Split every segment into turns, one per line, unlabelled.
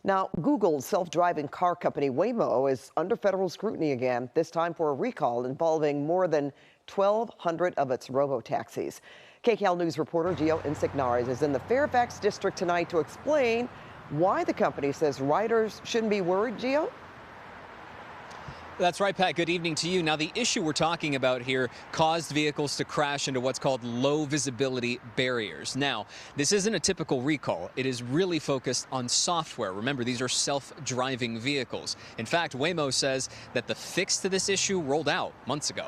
Now, Google's self-driving car company Waymo is under federal scrutiny again, this time for a recall involving more than 1,200 of its robo-taxis. KCAL News reporter Gio Insignares is in the Fairfax district tonight to explain why the company says riders shouldn't be worried. Gio?
That's right, Pat. Good evening to you. Now, the issue we're talking about here caused vehicles to crash into what's called low visibility barriers. Now, this isn't a typical recall. It is really focused on software. Remember, these are self-driving vehicles. In fact, Waymo says that the fix to this issue rolled out months ago.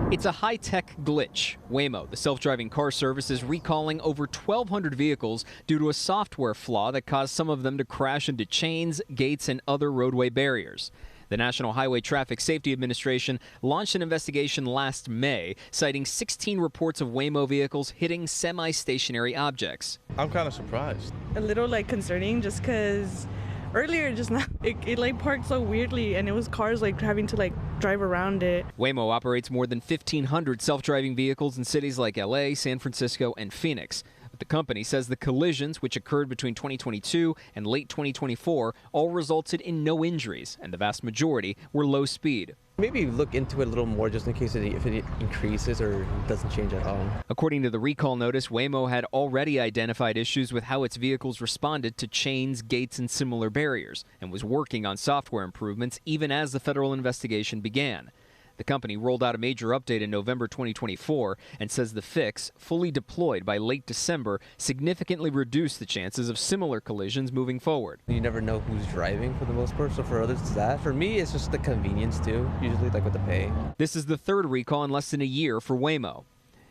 It's a high-tech glitch. Waymo, the self-driving car service, is recalling over 1,200 vehicles due to a software flaw that caused some of them to crash into chains, gates, and other roadway barriers. The National Highway Traffic Safety Administration launched an investigation last May, citing 16 reports of Waymo vehicles hitting semi-stationary objects.
I'm kind of surprised.
A little concerning just because earlier just now it parked so weirdly and it was cars having to drive around it.
Waymo operates more than 1,500 self-driving vehicles in cities like LA, San Francisco, and Phoenix. But the company says the collisions, which occurred between 2022 and late 2024, all resulted in no injuries, and the vast majority were low speed.
Maybe look into it a little more just in case if it increases or doesn't change at all.
According to the recall notice, Waymo had already identified issues with how its vehicles responded to chains, gates, and similar barriers, and was working on software improvements even as the federal investigation began. The company rolled out a major update in November 2024 and says the fix, fully deployed by late December, significantly reduced the chances of similar collisions moving forward.
You never know who's driving for the most part, so for others it's that. For me, it's just the convenience too, usually with the pay.
This is the third recall in less than a year for Waymo.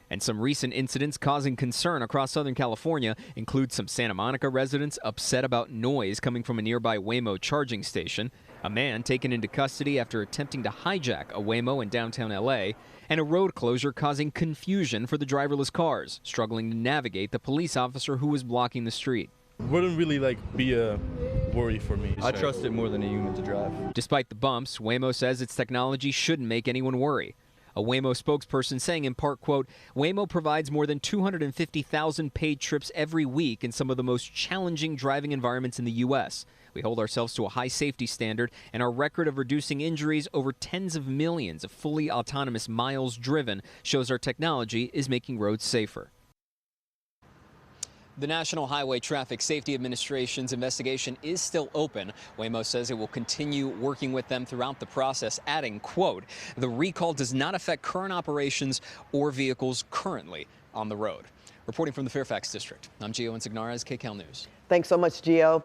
And some recent incidents causing concern across Southern California include some Santa Monica residents upset about noise coming from a nearby Waymo charging station, a man taken into custody after attempting to hijack a Waymo in downtown LA, and a road closure causing confusion for the driverless cars, struggling to navigate the police officer who was blocking the street.
Wouldn't really be a worry for me.
I trust it more than a human to drive.
Despite the bumps, Waymo says its technology shouldn't make anyone worry. A Waymo spokesperson saying in part, quote, Waymo provides more than 250,000 paid trips every week in some of the most challenging driving environments in the U.S. We hold ourselves to a high safety standard, and our record of reducing injuries over tens of millions of fully autonomous miles driven shows our technology is making roads safer. The National Highway Traffic Safety Administration's investigation is still open. Waymo says it will continue working with them throughout the process, adding, quote, the recall does not affect current operations or vehicles currently on the road. Reporting from the Fairfax District, I'm Gio Insignares, KCAL News.
Thanks so much, Gio.